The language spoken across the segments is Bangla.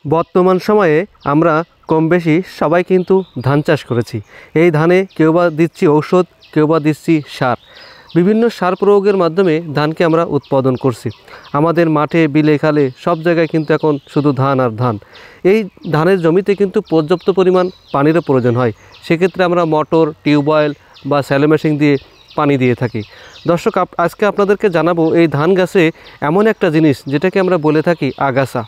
বর্তমান সময়ে আমরা কম বেশি সবাই কিন্তু ধান চাষ করেছি। এই ধানে কেউ বা দিচ্ছি ঔষধ, কেউ বা দিচ্ছি সার। বিভিন্ন সার প্রয়োগের মাধ্যমে ধানকে আমরা উৎপাদন করছি। আমাদের মাঠে, বিলে, খালে সব জায়গায় কিন্তু এখন শুধু ধান আর ধান। এই ধানের জমিতে কিন্তু পর্যাপ্ত পরিমাণ পানিরও প্রয়োজন হয়। সেক্ষেত্রে আমরা মোটর, টিউবওয়েল বা স্যালো মেশিন দিয়ে পানি দিয়ে থাকি। দর্শক, আজকে আপনাদেরকে জানাবো এই ধান গাছে এমন একটা জিনিস যেটাকে আমরা বলে থাকি আগাছা,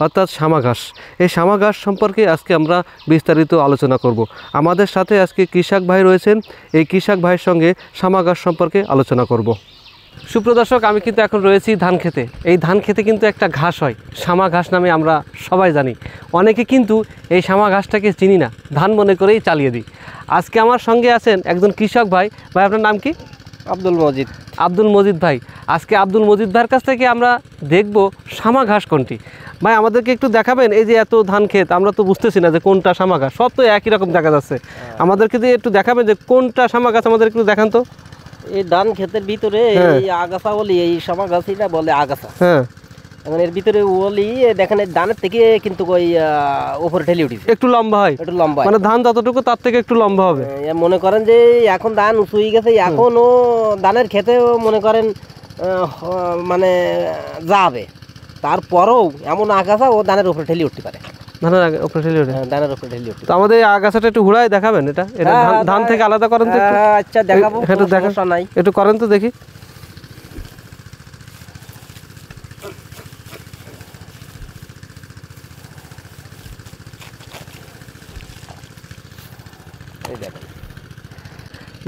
অর্থাৎ শামা ঘাস। এই শামা ঘাস সম্পর্কে আজকে আমরা বিস্তারিত আলোচনা করব। আমাদের সাথে আজকে কৃষক ভাই রয়েছেন। এই কৃষক ভাইয়ের সঙ্গে শামা ঘাস সম্পর্কে আলোচনা করব। সুপ্রিয় দর্শক, আমি কিন্তু এখন রয়েছি ধান খেতে। এই ধান খেতে কিন্তু একটা ঘাস হয়, শামা ঘাস নামে আমরা সবাই জানি। অনেকে কিন্তু এই শামা ঘাসটাকে চিনি না, ধান মনে করেই চালিয়ে দিই। আজকে আমার সঙ্গে আছেন একজন কৃষক ভাই। ভাই, আপনার নাম কি? আব্দুল মজিদ। আব্দুল মজিদ ভাই। আজকে আব্দুল মজিদ ভাইয়ের কাছ থেকে আমরা দেখব শামা ঘাস কোনটি। ভাই, আমাদেরকে একটু দেখাবেন? এই যে এত ধান ক্ষেত, আমরা তো বুঝতেছি না যে কোনটা শামা ঘাস। সব তো একই রকম দেখা যাচ্ছে। আমাদেরকে দিয়ে একটু দেখাবেন যে কোনটা শামা ঘাস, আমাদের একটু দেখান তো। এই ধান ক্ষেতের ভিতরে এই আগাছা বলি, এই শামা গাছিটা বলে আগাছা। হ্যাঁ, এখন এর ভিতরে ওলি দেখেন এই ধানের থেকে কিন্তু ওই উপরে ঠেলে উঠেছে, একটু লম্বা হয়, একটু লম্বা, মানে ধান যতটুকু তার থেকে একটু লম্বা হবে। মনে করেন যে এখন ধান উঁচু হয়ে গেছে, এখনও ধানের ক্ষেতেও মনে করেন মানে যাবে, তারপরেও এমন আগাছা ও ধানের উপরে ঠেলে উঠতে পারে। ধানের উপরে ঠেলে ওঠে, ধানের উপরে ঠেলে উঠতে। তো আমাদের এই আগাছাটা একটু ঘুরাই দেখাবেন। এটা ধান থেকে আলাদা করেন তো একটু। আচ্ছা, দেখাবো, একটু দেখা নাই, একটু করেন তো দেখি।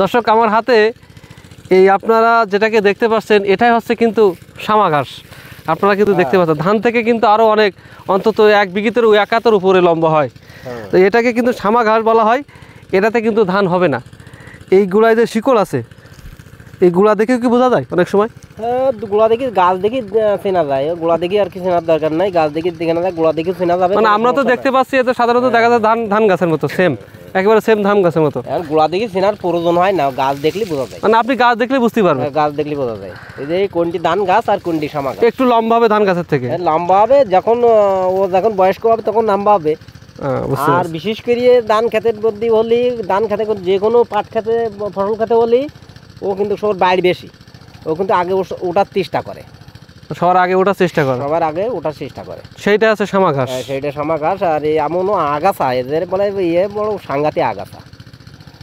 দর্শক, আমার হাতে এই আপনারা যেটাকে দেখতে পাচ্ছেন, এটাই হচ্ছে কিন্তু শামা ঘাস। আপনারা কিন্তু দেখতে পাচ্ছেন ধান থেকে কিন্তু আরও অনেক, অন্তত 1 বিঘিতের 1 উপরে লম্বা হয়। তো এটাকে কিন্তু শামা ঘাস বলা হয়। এটাতে কিন্তু ধান হবে না। এই গুড়ায় যে শিকড় আছে, এই গুড়া দেখে কি বোঝা যায় অনেক সময়? গোড়া দেখি, গাছ দেখি চেনা যায়। গোড়া দেখি আর কি চেনার দরকার নাই, গাছ দেখি দেখে না যায়, গোড়া দেখি চেনা যাবে। মানে আমরা তো দেখতে পাচ্ছি এতে সাধারণত দেখা যায় ধান গাছের মতো, সেম, একেবারে সেম ধান গাছের মতো। গোড়া দেখি চেনার প্রয়োজন হয় না, গাছ দেখলে বোঝা যায়। মানে আপনি গাছ দেখলে বুঝতে পারবেন, গাছ দেখলে বোঝা যায় এই যে কোনটি ধান গাছ আর কোনটি শামা গাছ। একটু লম্বা হবে ধান গাছের থেকে, লম্বা হবে যখন ও যখন বয়স্ক হবে তখন লম্বা হবে। আর বিশেষ করে ধান খেতের মধ্যে হলি, ধান খেতে যে কোনো পাট খেতে, ফসল খেতে হলি, ও কিন্তু সবার বাইরে বেশি, ও কিন্তু আগে ওঠার চেষ্টা করে, সবার আগে ওঠার চেষ্টা করে, সবার আগে ওঠার চেষ্টা করে। সেইটা আছে শামা ঘাস। সেইটা শামা ঘাস। আর এই এমনও আগাছা, এদের বলে বড় সাংঘাতিক আগাছা।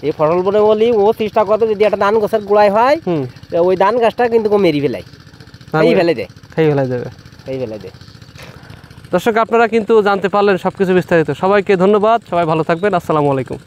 এই ফসল বনে বলি ও চেষ্টা করবে যদি একটা ধান গাছের গোড়ায় হয়, ওই ধান গাছটা কিন্তু মেরি ফেলাই, খেয়ে ফেলে দেয়, খেয়ে ফেলাই দেবে, খেয়ে ফেলে দেয়। দর্শক, আপনারা কিন্তু জানতে পারলেন সবকিছু বিস্তারিত। সবাইকে ধন্যবাদ, সবাই ভালো থাকবেন। আসসালামু আলাইকুম।